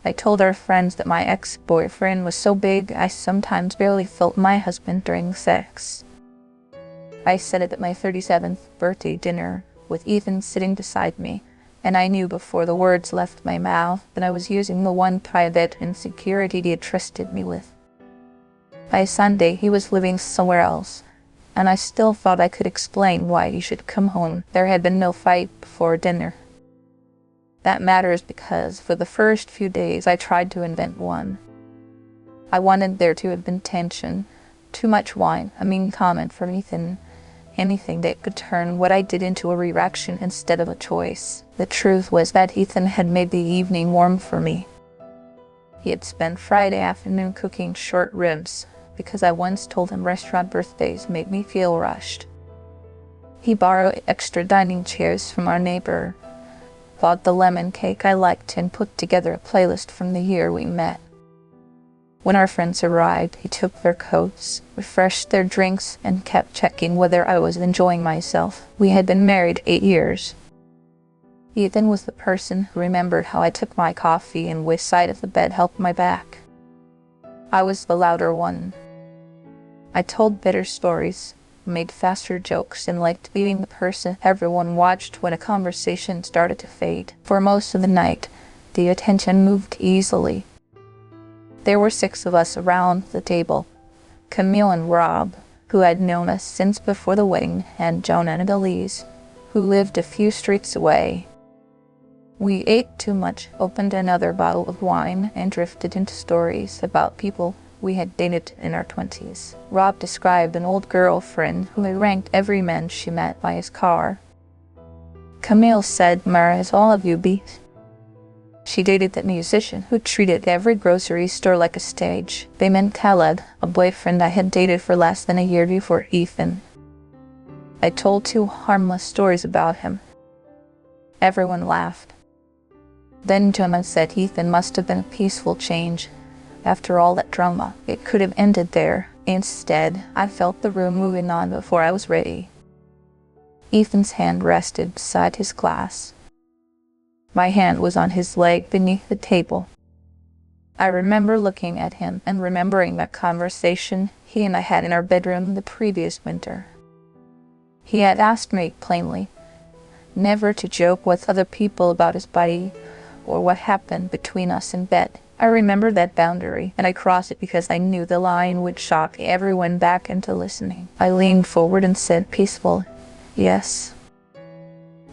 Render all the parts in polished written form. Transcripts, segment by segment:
I told our friends that my ex-boyfriend was so big I sometimes barely felt my husband during sex. I said it at my 37th birthday dinner, with Ethan sitting beside me, and I knew before the words left my mouth that I was using the one private insecurity he had trusted me with. By Sunday, he was living somewhere else, and I still thought I could explain why he should come home. There had been no fight before dinner. That matters because for the first few days I tried to invent one. I wanted there to have been tension, too much wine, a mean comment from Ethan, anything that could turn what I did into a reaction instead of a choice. The truth was that Ethan had made the evening warm for me. He had spent Friday afternoon cooking short ribs because I once told him restaurant birthdays made me feel rushed. He borrowed extra dining chairs from our neighbor, bought the lemon cake I liked, and put together a playlist from the year we met. When our friends arrived, he took their coats, refreshed their drinks, and kept checking whether I was enjoying myself. We had been married 8 years. Ethan was the person who remembered how I took my coffee and which side of the bed helped my back. I was the louder one. I told bitter stories, made faster jokes, and liked being the person everyone watched when a conversation started to fade. For most of the night, the attention moved easily. There were 6 of us around the table: Camille and Rob, who had known us since before the wedding, and Jonah and Elise, who lived a few streets away. We ate too much, opened another bottle of wine, and drifted into stories about people we had dated in our 20s. Rob described an old girlfriend who had ranked every man she met by his car. Camille said Mara has all of you beat. She dated that musician who treated every grocery store like a stage. They meant Khaled, a boyfriend I had dated for less than a year before Ethan. I told 2 harmless stories about him. Everyone laughed. Then Jonah said Ethan must have been a peaceful change. After all that drama, it could have ended there. Instead, I felt the room moving on before I was ready. Ethan's hand rested beside his glass. My hand was on his leg beneath the table. I remember looking at him and remembering that conversation he and I had in our bedroom the previous winter. He had asked me plainly never to joke with other people about his body or what happened between us in bed. I remembered that boundary, and I crossed it because I knew the line would shock everyone back into listening. I leaned forward and said peaceful, yes.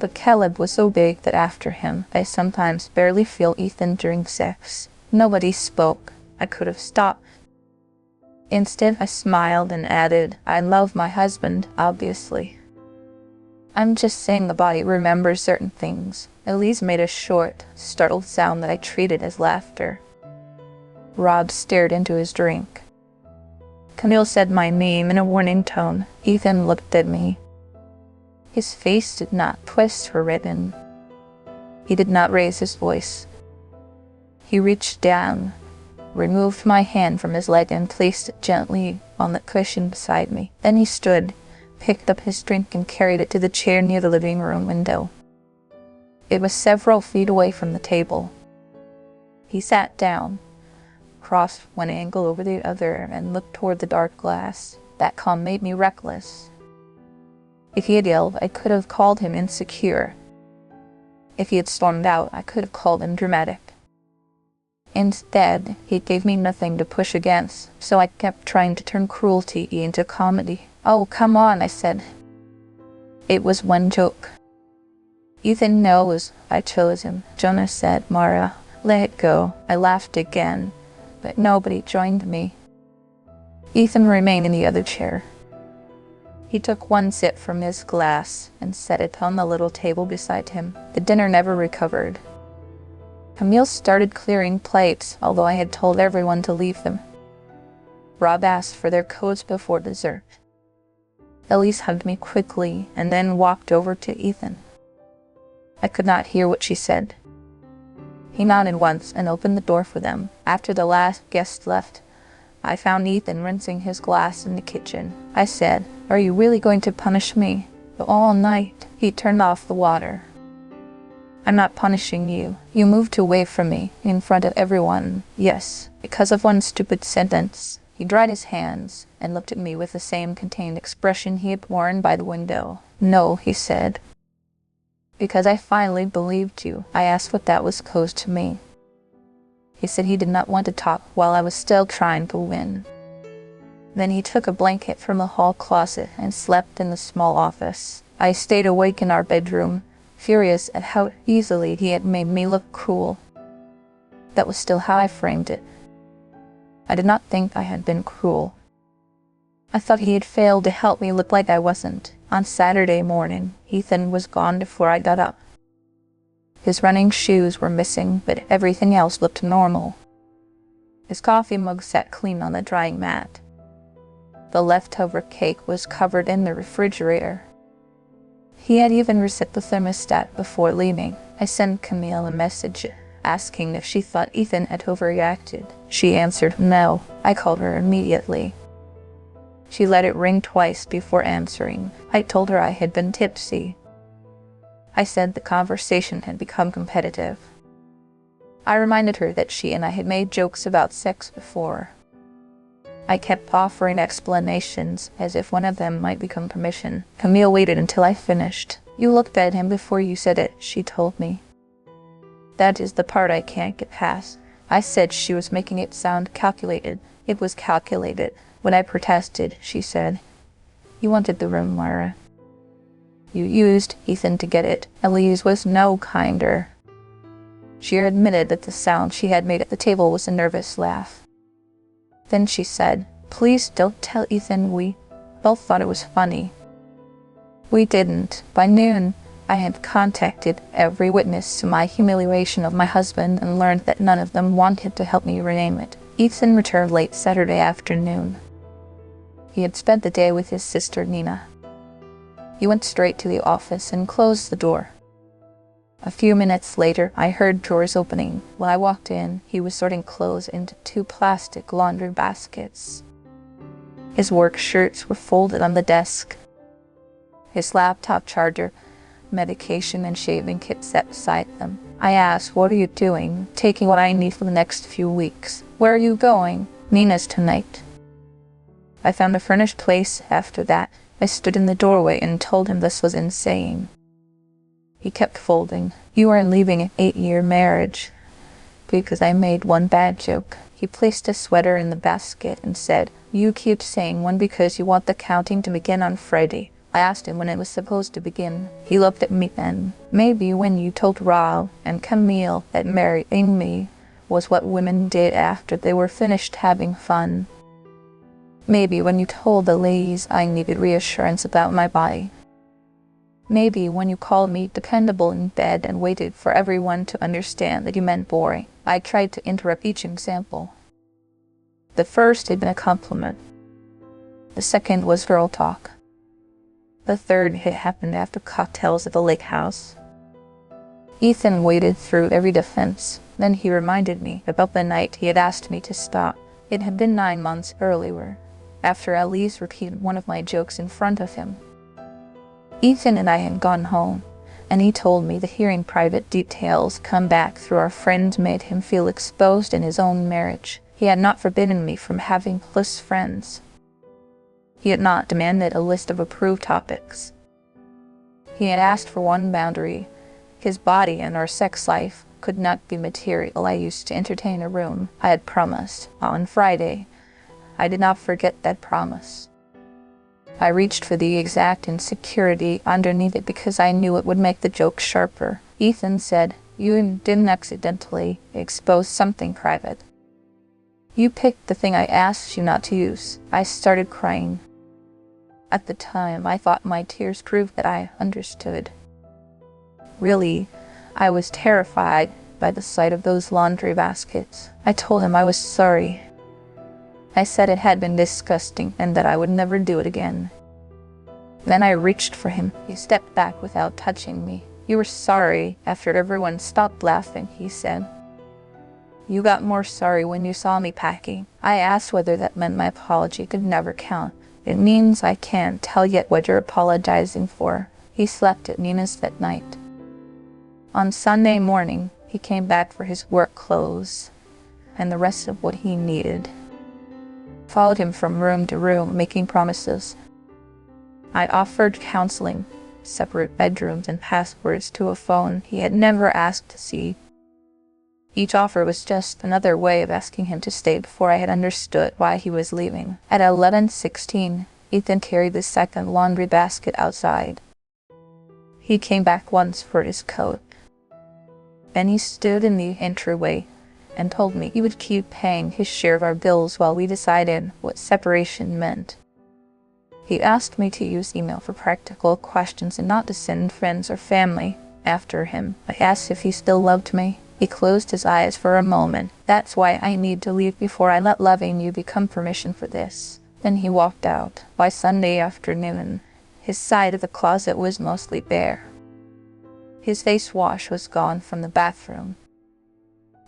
But Caleb was so big that after him, I sometimes barely feel Ethan during sex. Nobody spoke. I could have stopped. Instead, I smiled and added, I love my husband, obviously. I'm just saying the body remembers certain things. Elise made a short, startled sound that I treated as laughter. Rob stared into his drink. Camille said my name in a warning tone. Ethan looked at me. His face did not twist or redden. He did not raise his voice. He reached down, removed my hand from his leg, and placed it gently on the cushion beside me. Then he stood, picked up his drink, and carried it to the chair near the living room window. It was several feet away from the table. He sat down, crossed one ankle over the other, and looked toward the dark glass. That calm made me reckless. If he had yelled, I could have called him insecure. If he had stormed out, I could have called him dramatic. Instead, he gave me nothing to push against, so I kept trying to turn cruelty into comedy. Oh, come on, I said. It was one joke. Ethan knows I chose him. Jonah said, Mara, let it go. I laughed again, but nobody joined me. Ethan remained in the other chair. He took one sip from his glass and set it on the little table beside him. The dinner never recovered. Camille started clearing plates, although I had told everyone to leave them. Rob asked for their coats before dessert. Elise hugged me quickly and then walked over to Ethan. I could not hear what she said. He nodded once and opened the door for them. After the last guest left, I found Ethan rinsing his glass in the kitchen. I said, Are you really going to punish me? All night. He turned off the water. I'm not punishing you. You moved away from me in front of everyone. Yes, because of one stupid sentence. He dried his hands and looked at me with the same contained expression he had worn by the window. No, he said. Because I finally believed you. I asked what that was supposed to mean. He said he did not want to talk while I was still trying to win. Then he took a blanket from the hall closet and slept in the small office. I stayed awake in our bedroom, furious at how easily he had made me look cruel. That was still how I framed it. I did not think I had been cruel. I thought he had failed to help me look like I wasn't. On Saturday morning, Ethan was gone before I got up. His running shoes were missing, but everything else looked normal. His coffee mug sat clean on the drying mat. The leftover cake was covered in the refrigerator. He had even reset the thermostat before leaving. I sent Camille a message asking if she thought Ethan had overreacted. She answered no. I called her immediately. She let it ring twice before answering. I told her I had been tipsy. I said the conversation had become competitive. I reminded her that she and I had made jokes about sex before. I kept offering explanations as if one of them might become permission. Camille waited until I finished. You looked at him before you said it, she told me. That is the part I can't get past. I said she was making it sound calculated. It was calculated. When I protested, she said, You wanted the room, Myra. You used Ethan to get it. Elise was no kinder. She admitted that the sound she had made at the table was a nervous laugh. Then she said, Please don't tell Ethan we both thought it was funny. We didn't. By noon, I had contacted every witness to my humiliation of my husband and learned that none of them wanted to help me rename it. Ethan returned late Saturday afternoon. He had spent the day with his sister Nina. He went straight to the office and closed the door. A few minutes later, I heard drawers opening. When I walked in, he was sorting clothes into 2 plastic laundry baskets. His work shirts were folded on the desk. His laptop charger, medication, and shaving kit sat beside them. I asked, What are you doing? Taking what I need for the next few weeks. Where are you going? Nina's tonight. I found a furnished place after that. I stood in the doorway and told him this was insane. He kept folding. You are leaving an 8-year marriage. Because I made one bad joke. He placed a sweater in the basket and said, You keep saying one because you want the counting to begin on Friday. I asked him when it was supposed to begin. He looked at me then. Maybe when you told Raul and Camille that marrying me was what women did after they were finished having fun. Maybe when you told the ladies I needed reassurance about my body. Maybe when you called me dependable in bed and waited for everyone to understand that you meant boring. I tried to interrupt each example. The first had been a compliment. The second was girl talk. The third had happened after cocktails at the lake house. Ethan waded through every defense. Then he reminded me about the night he had asked me to stop. It had been 9 months earlier, after Elise repeated one of my jokes in front of him. Ethan and I had gone home, and he told me that hearing private details come back through our friends made him feel exposed in his own marriage. He had not forbidden me from having close friends. He had not demanded a list of approved topics. He had asked for one boundary. His body and our sex life could not be material I used to entertain a room. I had promised. On Friday, I did not forget that promise. I reached for the exact insecurity underneath it because I knew it would make the joke sharper. Ethan said, You didn't accidentally expose something private. You picked the thing I asked you not to use. I started crying. At the time, I thought my tears proved that I understood. Really, I was terrified by the sight of those laundry baskets. I told him I was sorry. I said it had been disgusting and that I would never do it again. Then I reached for him. He stepped back without touching me. You were sorry after everyone stopped laughing, he said. You got more sorry when you saw me packing. I asked whether that meant my apology could never count. It means I can't tell yet what you're apologizing for. He slept at Nina's that night. On Sunday morning, he came back for his work clothes and the rest of what he needed. Followed him from room to room, making promises. I offered counseling, separate bedrooms, and passwords to a phone he had never asked to see. Each offer was just another way of asking him to stay before I had understood why he was leaving. At 11:16, Ethan carried the second laundry basket outside. He came back once for his coat. Then he stood in the entryway and told me he would keep paying his share of our bills while we decided what separation meant. He asked me to use email for practical questions and not to send friends or family after him. I asked if he still loved me. He closed his eyes for a moment. "That's why I need to leave before I let loving you become permission for this." Then he walked out. By Sunday afternoon, his side of the closet was mostly bare. His face wash was gone from the bathroom.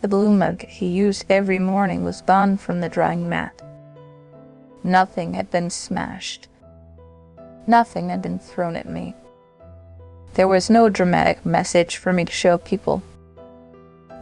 The blue mug he used every morning was gone from the drying mat. Nothing had been smashed. Nothing had been thrown at me. There was no dramatic message for me to show people.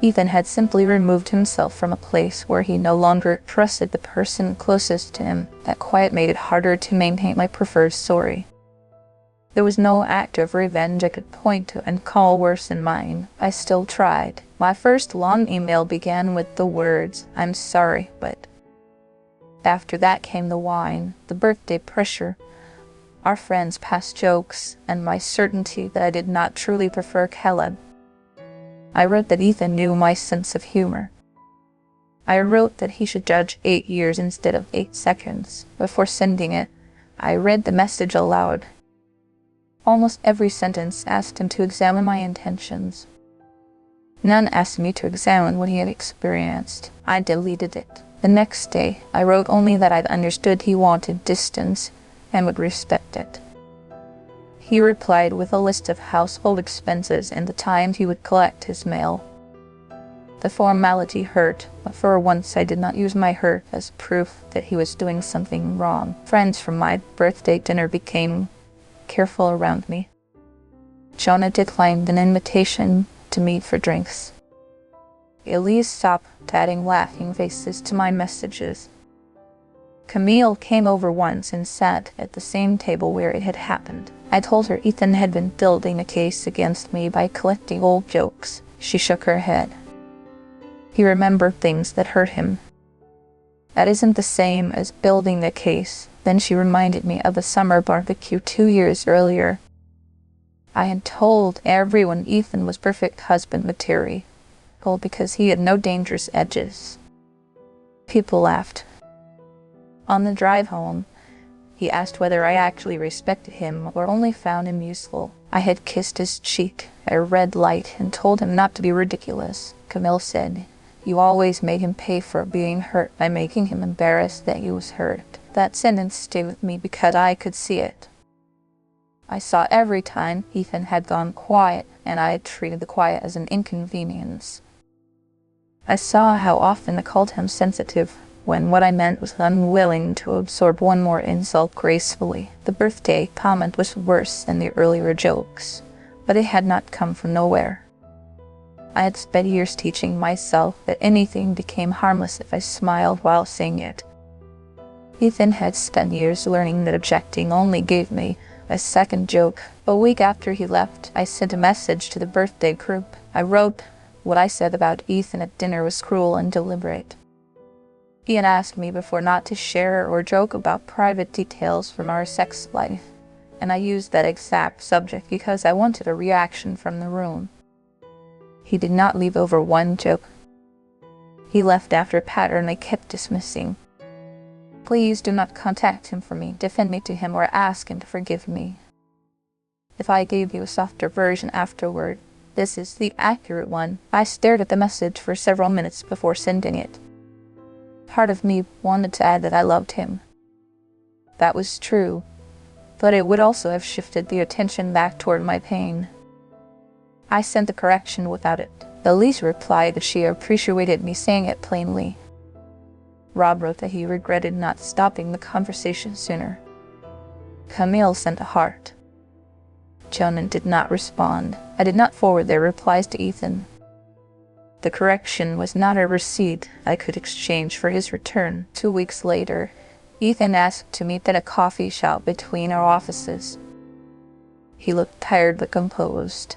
Ethan had simply removed himself from a place where he no longer trusted the person closest to him. That quiet made it harder to maintain my preferred story. There was no act of revenge I could point to and call worse than mine. I still tried. My first long email began with the words, "I'm sorry, but..." After that came the whine, the birthday pressure, our friends' past jokes, and my certainty that I did not truly prefer Caleb. I wrote that Ethan knew my sense of humor. I wrote that he should judge 8 years instead of 8 seconds. Before sending it, I read the message aloud. Almost every sentence asked him to examine my intentions. None asked me to examine what he had experienced. I deleted it. The next day, I wrote only that I understood he wanted distance and would respect it. He replied with a list of household expenses and the times he would collect his mail. The formality hurt, but for once I did not use my hurt as proof that he was doing something wrong. Friends from my birthday dinner became careful around me. Jonah declined an invitation to meet for drinks. Elise stopped adding laughing faces to my messages. Camille came over once and sat at the same table where it had happened. I told her Ethan had been building a case against me by collecting old jokes. She shook her head. He remembered things that hurt him. That isn't the same as building the case. Then she reminded me of the summer barbecue 2 years earlier. I had told everyone Ethan was perfect husband material because he had no dangerous edges. People laughed. On the drive home, he asked whether I actually respected him or only found him useful. I had kissed his cheek at a red light and told him not to be ridiculous. Camille said, "You always made him pay for being hurt by making him embarrassed that he was hurt." That sentence stayed with me because I could see it. I saw every time Ethan had gone quiet, and I had treated the quiet as an inconvenience. I saw how often I called him sensitive, when what I meant was unwilling to absorb one more insult gracefully. The birthday comment was worse than the earlier jokes, but it had not come from nowhere. I had spent years teaching myself that anything became harmless if I smiled while saying it. Ethan had spent years learning that objecting only gave me a second joke. A week after he left, I sent a message to the birthday group. I wrote, "What I said about Ethan at dinner was cruel and deliberate." Ian asked me before not to share or joke about private details from our sex life, and I used that exact subject because I wanted a reaction from the room. He did not leave over one joke. He left after a pattern I kept dismissing. Please do not contact him for me, defend me to him, or ask him to forgive me. If I gave you a softer version afterward, this is the accurate one. I stared at the message for several minutes before sending it. Part of me wanted to add that I loved him. That was true, but it would also have shifted the attention back toward my pain. I sent the correction without it. Elise replied that she appreciated me saying it plainly. Rob wrote that he regretted not stopping the conversation sooner. Camille sent a heart. Jonah did not respond. I did not forward their replies to Ethan. The correction was not a receipt I could exchange for his return. 2 weeks later, Ethan asked to meet at a coffee shop between our offices. He looked tired but composed.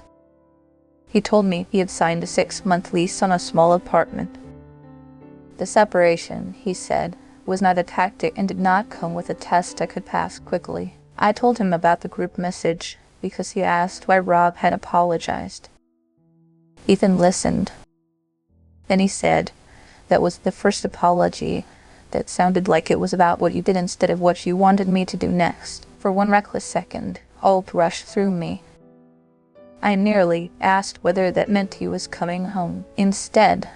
He told me he had signed a 6-month lease on a small apartment. The separation, he said, was not a tactic and did not come with a test I could pass quickly. I told him about the group message because he asked why Rob had apologized. Ethan listened. Then he said that was the first apology that sounded like it was about what you did instead of what you wanted me to do next. For one reckless second, hope rushed through me. I nearly asked whether that meant he was coming home. Instead,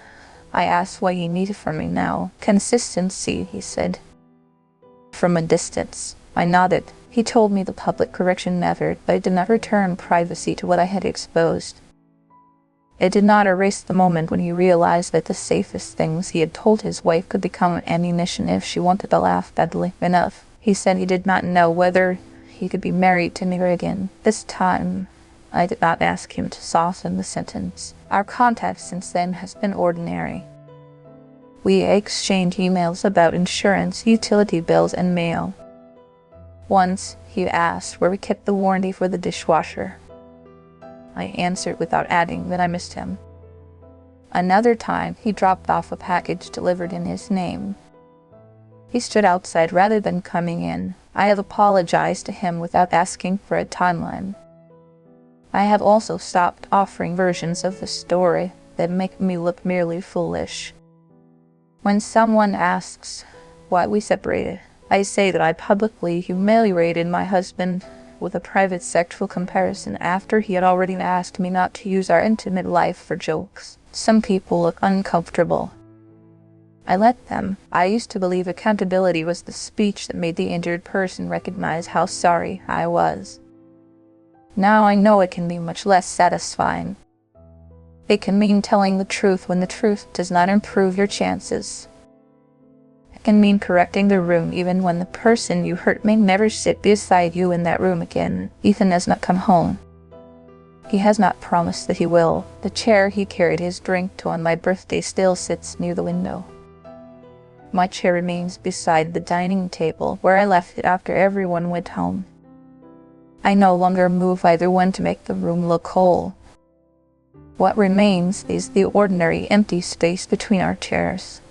I asked what he needed from me now. Consistency, he said. From a distance, I nodded. He told me the public correction mattered, but it did not return privacy to what I had exposed. It did not erase the moment when he realized that the safest things he had told his wife could become ammunition if she wanted to laugh badly enough. He said he did not know whether he could be married to me again. This time, I did not ask him to soften the sentence. Our contact since then has been ordinary. We exchanged emails about insurance, utility bills, and mail. Once, he asked where we kept the warranty for the dishwasher. I answered without adding that I missed him. Another time, he dropped off a package delivered in his name. He stood outside rather than coming in. I have apologized to him without asking for a timeline. I have also stopped offering versions of the story that make me look merely foolish. When someone asks why we separated, I say that I publicly humiliated my husband with a private sexual comparison after he had already asked me not to use our intimate life for jokes. Some people look uncomfortable. I let them. I used to believe accountability was the speech that made the injured person recognize how sorry I was. Now I know it can be much less satisfying. It can mean telling the truth when the truth does not improve your chances. It can mean correcting the room even when the person you hurt may never sit beside you in that room again. Ethan has not come home. He has not promised that he will. The chair he carried his drink to on my birthday still sits near the window. My chair remains beside the dining table where I left it after everyone went home. I no longer move either one to make the room look whole. What remains is the ordinary empty space between our chairs.